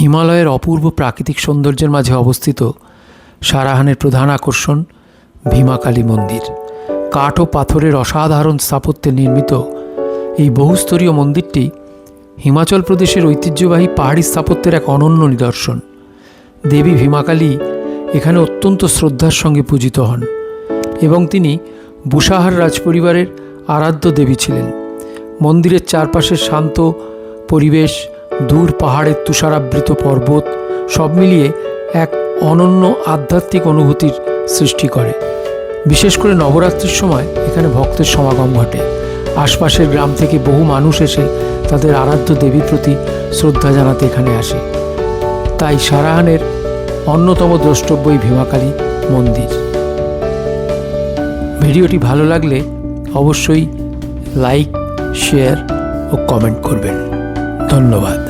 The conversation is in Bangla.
হিমালয়ের অপূর্ব প্রাকৃতিক সৌন্দর্যের মাঝে অবস্থিত সারাহানের প্রধান আকর্ষণ ভীমাকালী মন্দির। কাঠ ও পাথরের অসাধারণ স্থাপত্যে নির্মিত এই বহুস্তরীয় মন্দিরটি হিমাচল প্রদেশের ঐতিহ্যবাহী পাহাড়ি স্থাপত্যের এক অনন্য নিদর্শন। দেবী ভীমাকালী এখানে অত্যন্ত শ্রদ্ধার সঙ্গে পূজিত হন এবং তিনি বুসাহার রাজপরিবারের আরাধ্য দেবী ছিলেন। মন্দিরের চারপাশের শান্ত পরিবেশ, দূর পাহাড়ের তুষারাবৃত পর্বত সব মিলিয়ে এক অনন্য আধ্যাত্মিক অনুভূতির সৃষ্টি করে। বিশেষ করে নবরাত্রির সময় এখানে ভক্তের সমাগম ঘটে। আশপাশের গ্রাম থেকে বহু মানুষ এসে তাদের আরাধ্য দেবীর প্রতি শ্রদ্ধা জানাতে এখানে আসে। তাই সারাহানের অন্যতম দ্রষ্টব্য এই ভীমাকালী মন্দির। ভিডিওটি ভালো লাগলে অবশ্যই লাইক, শেয়ার ও কমেন্ট করবেন। ধন্যবাদ।